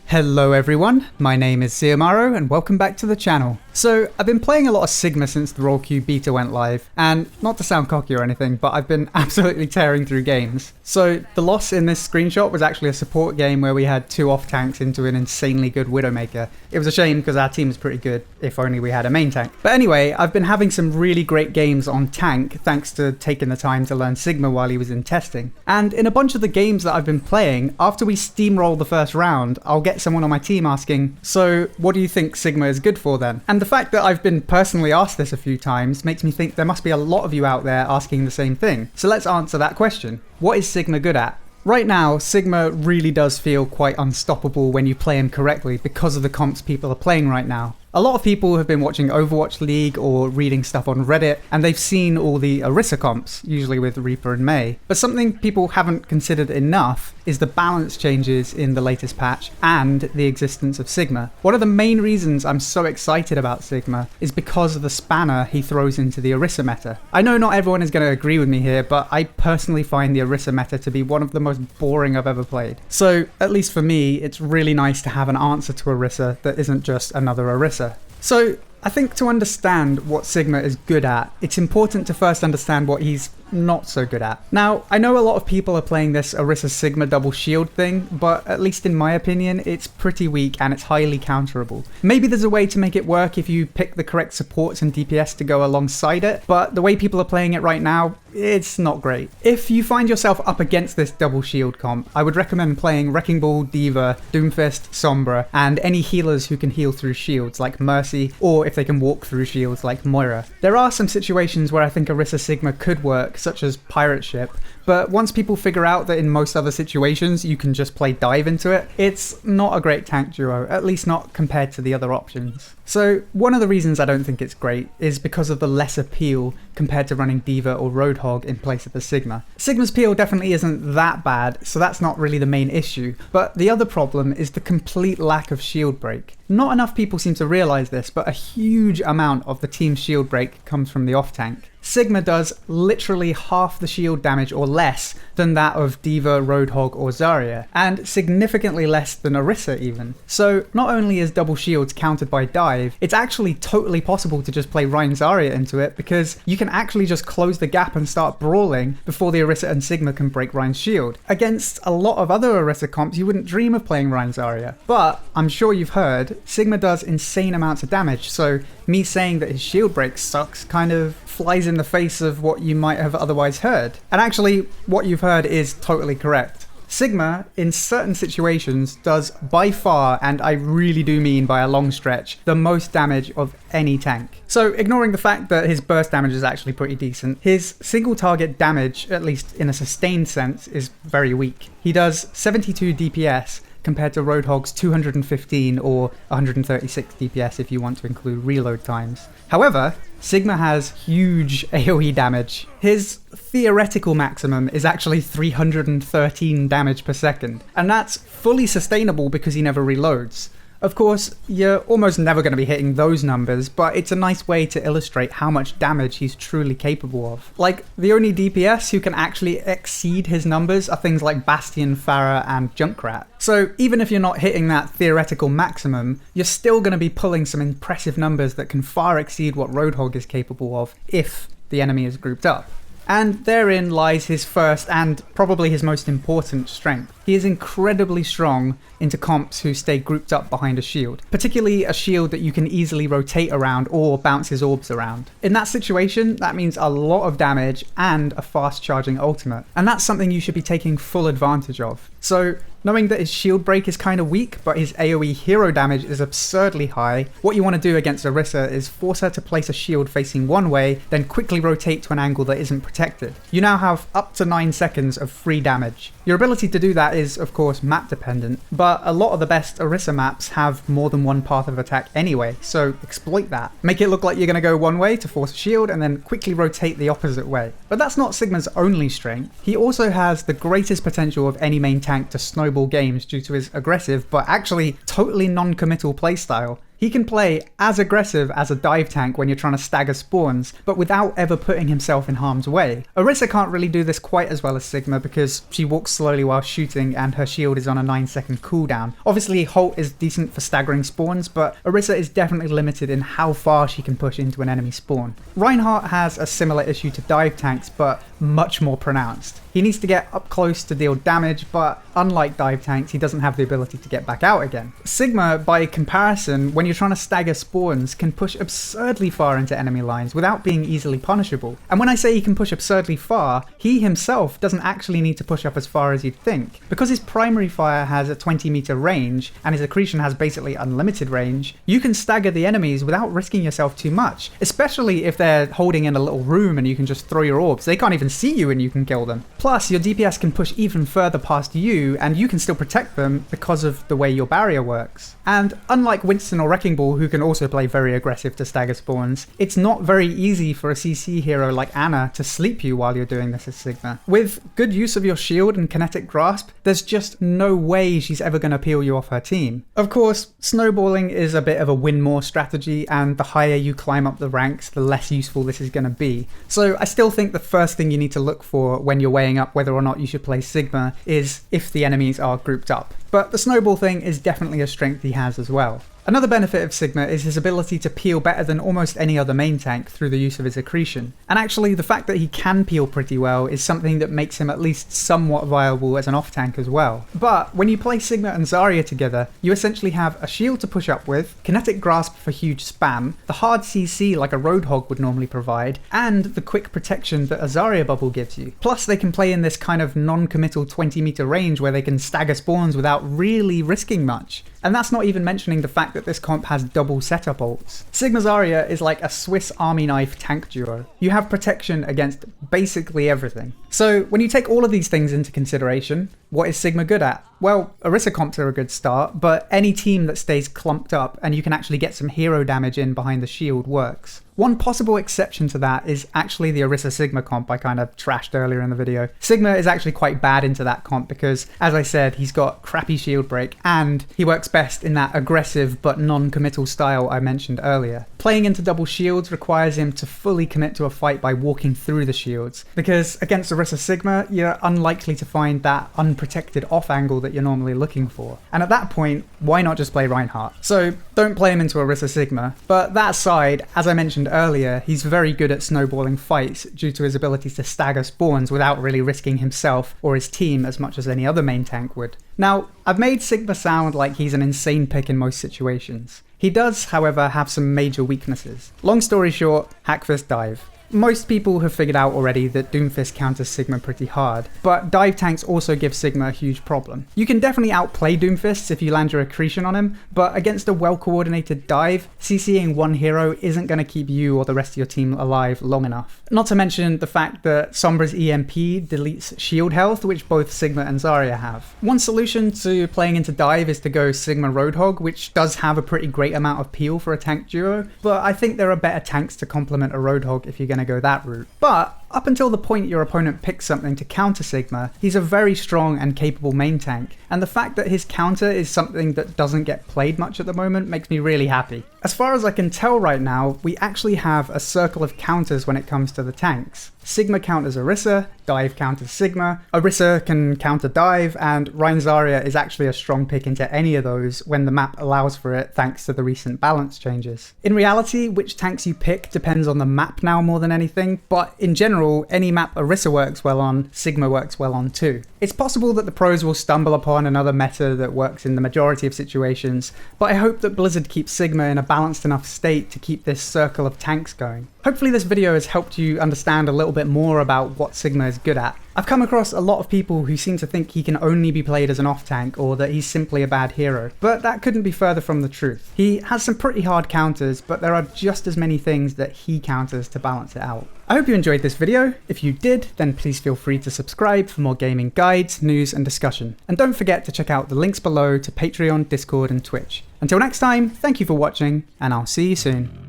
Hello everyone, my name is Ziamaro and welcome back to the channel. So I've been playing a lot of Sigma since the Raw Q beta went live, and not to sound cocky or anything, but I've been absolutely tearing through games. So the loss in this screenshot was actually a support game where we had 2 off tanks into an insanely good Widowmaker. It was a shame because our team is pretty good, if only we had a main tank. But anyway, I've been having some really great games on tank thanks to taking the time to learn Sigma while he was in testing. And in a bunch of the games that I've been playing, after we steamroll the first round, I'll get someone on my team asking, so what do you think Sigma is good for then? And the fact that I've been personally asked this a few times makes me think there must be a lot of you out there asking the same thing. So let's answer that question. What is Sigma good at? Right now, Sigma really does feel quite unstoppable when you play him correctly because of the comps people are playing right now. A lot of people have been watching Overwatch League or reading stuff on Reddit, and they've seen all the Orisa comps, usually with Reaper and Mei. But something people haven't considered enough is the balance changes in the latest patch and the existence of Sigma. One of the main reasons I'm so excited about Sigma is because of the spanner he throws into the Orisa meta. I know not everyone is going to agree with me here, but I personally find the Orisa meta to be one of the most boring I've ever played. So, at least for me, it's really nice to have an answer to Orisa that isn't just another Orisa. So, I think to understand what Sigma is good at, it's important to first understand what he's not so good at. Now, I know a lot of people are playing this Orisa Sigma double shield thing, but at least in my opinion, it's pretty weak and it's highly counterable. Maybe there's a way to make it work if you pick the correct supports and DPS to go alongside it, but the way people are playing it right now, it's not great. If you find yourself up against this double shield comp, I would recommend playing Wrecking Ball, Diva, Doomfist, Sombra, and any healers who can heal through shields like Mercy, or if they can walk through shields like Moira. There are some situations where I think Orisa Sigma could work, such as Pirate Ship, but once people figure out that in most other situations you can just play dive into it, it's not a great tank duo, at least not compared to the other options. So one of the reasons I don't think it's great is because of the less appeal compared to running Diva or Roadhog in place of the Sigma. Sigma's peel definitely isn't that bad, so that's not really the main issue, but the other problem is the complete lack of shield break. Not enough people seem to realise this, but a huge amount of the team's shield break comes from the off tank. Sigma does literally half the shield damage or less than that of Diva, Roadhog or Zarya, and significantly less than Orisa even. So not only is double shields countered by dive, it's actually totally possible to just play Rein Zarya into it because you can actually just close the gap and start brawling before the Orisa and Sigma can break Rein's shield. Against a lot of other Orisa comps, you wouldn't dream of playing Rein Zarya. But I'm sure you've heard, Sigma does insane amounts of damage, so me saying that his shield break sucks kind of flies in the face of what you might have otherwise heard. And actually, what you've heard is totally correct. Sigma, in certain situations, does by far, and I really do mean by a long stretch, the most damage of any tank. So ignoring the fact that his burst damage is actually pretty decent, his single target damage, at least in a sustained sense, is very weak. He does 72 DPS, compared to Roadhog's 215 or 136 DPS if you want to include reload times. However, Sigma has huge AoE damage. His theoretical maximum is actually 313 damage per second, and that's fully sustainable because he never reloads. Of course, you're almost never going to be hitting those numbers, but it's a nice way to illustrate how much damage he's truly capable of. Like, the only DPS who can actually exceed his numbers are things like Bastion, Pharah, and Junkrat. So even if you're not hitting that theoretical maximum, you're still going to be pulling some impressive numbers that can far exceed what Roadhog is capable of if the enemy is grouped up. And therein lies his first and probably his most important strength. He is incredibly strong into comps who stay grouped up behind a shield, particularly a shield that you can easily rotate around or bounce his orbs around. In that situation, that means a lot of damage and a fast charging ultimate, and that's something you should be taking full advantage of. So, knowing that his shield break is kind of weak, but his AoE hero damage is absurdly high, what you want to do against Orisa is force her to place a shield facing one way, then quickly rotate to an angle that isn't protected. You now have up to 9 seconds of free damage. Your ability to do that is, of course, map dependent, but a lot of the best Orisa maps have more than one path of attack anyway, so exploit that. Make it look like you're going to go one way to force a shield and then quickly rotate the opposite way. But that's not Sigma's only strength. He also has the greatest potential of any main tank to snowball games due to his aggressive but actually totally non-committal playstyle. He can play as aggressive as a dive tank when you're trying to stagger spawns, but without ever putting himself in harm's way. Orisa can't really do this quite as well as Sigma because she walks slowly while shooting and her shield is on a 9-second cooldown. Obviously, Holt is decent for staggering spawns, but Orisa is definitely limited in how far she can push into an enemy spawn. Reinhardt has a similar issue to dive tanks, but much more pronounced. He needs to get up close to deal damage, but unlike dive tanks, he doesn't have the ability to get back out again. Sigma, by comparison, when you're trying to stagger spawns, can push absurdly far into enemy lines without being easily punishable. And when I say he can push absurdly far, he himself doesn't actually need to push up as far as you'd think. Because his primary fire has a 20-meter range, and his accretion has basically unlimited range, you can stagger the enemies without risking yourself too much, especially if they're holding in a little room and you can just throw your orbs. They can't even see you and you can kill them. Plus, your DPS can push even further past you, and you can still protect them because of the way your barrier works. And unlike Winston or Wrecking Ball, who can also play very aggressive to stagger spawns, it's not very easy for a CC hero like Ana to sleep you while you're doing this as Sigma. With good use of your shield and kinetic grasp, there's just no way she's ever going to peel you off her team. Of course, snowballing is a bit of a win more strategy, and the higher you climb up the ranks, the less useful this is going to be. So I still think the first thing you need to look for when you're weighing up whether or not you should play Sigma is if the enemies are grouped up. But the snowball thing is definitely a strength he has as well. Another benefit of Sigma is his ability to peel better than almost any other main tank through the use of his accretion. And actually, the fact that he can peel pretty well is something that makes him at least somewhat viable as an off tank as well. But when you play Sigma and Zarya together, you essentially have a shield to push up with, kinetic grasp for huge spam, the hard CC like a Roadhog would normally provide, and the quick protection that a Zarya bubble gives you. Plus, they can play in this kind of non-committal 20-meter range where they can stagger spawns without really risking much. And that's not even mentioning the fact that this comp has double setup ults. Sigma Zarya is like a Swiss Army knife tank duo. You have protection against basically everything. So when you take all of these things into consideration, what is Sigma good at? Well, Orisa comps are a good start, but any team that stays clumped up and you can actually get some hero damage in behind the shield works. One possible exception to that is actually the Orisa Sigma comp I kind of trashed earlier in the video. Sigma is actually quite bad into that comp because, as I said, he's got crappy shield break and he works best in that aggressive but non-committal style I mentioned earlier. Playing into double shields requires him to fully commit to a fight by walking through the shields, because against Orisa Sigma, you're unlikely to find that unprotected off angle that you're normally looking for. And at that point, why not just play Reinhardt? So don't play him into Orisa Sigma. But that aside, as I mentioned earlier, he's very good at snowballing fights due to his ability to stagger spawns without really risking himself or his team as much as any other main tank would. Now, I've made Sigma sound like he's an insane pick in most situations. He does, however, have some major weaknesses. Long story short, Hackfist Dive. Most people have figured out already that Doomfist counters Sigma pretty hard, but dive tanks also give Sigma a huge problem. You can definitely outplay Doomfists if you land your accretion on him, but against a well-coordinated dive, CCing one hero isn't going to keep you or the rest of your team alive long enough. Not to mention the fact that Sombra's EMP deletes shield health, which both Sigma and Zarya have. One solution to playing into dive is to go Sigma Roadhog, which does have a pretty great amount of peel for a tank duo, but I think there are better tanks to complement a Roadhog if you're going to go that route. But up until the point your opponent picks something to counter Sigma, he's a very strong and capable main tank, and the fact that his counter is something that doesn't get played much at the moment makes me really happy. As far as I can tell right now, we actually have a circle of counters when it comes to the tanks. Sigma counters Orisa, Dive counters Sigma, Orisa can counter Dive, and Rein Zarya is actually a strong pick into any of those when the map allows for it thanks to the recent balance changes. In reality, which tanks you pick depends on the map now more than anything, but in general, any map Orisa works well on, Sigma works well on too. It's possible that the pros will stumble upon another meta that works in the majority of situations, but I hope that Blizzard keeps Sigma in a balanced enough state to keep this circle of tanks going. Hopefully this video has helped you understand a little bit more about what Sigma is good at. I've come across a lot of people who seem to think he can only be played as an off-tank or that he's simply a bad hero, but that couldn't be further from the truth. He has some pretty hard counters, but there are just as many things that he counters to balance it out. I hope you enjoyed this video. If you did, then please feel free to subscribe for more gaming guides, news and discussion. And don't forget to check out the links below to Patreon, Discord and Twitch. Until next time, thank you for watching, and I'll see you soon.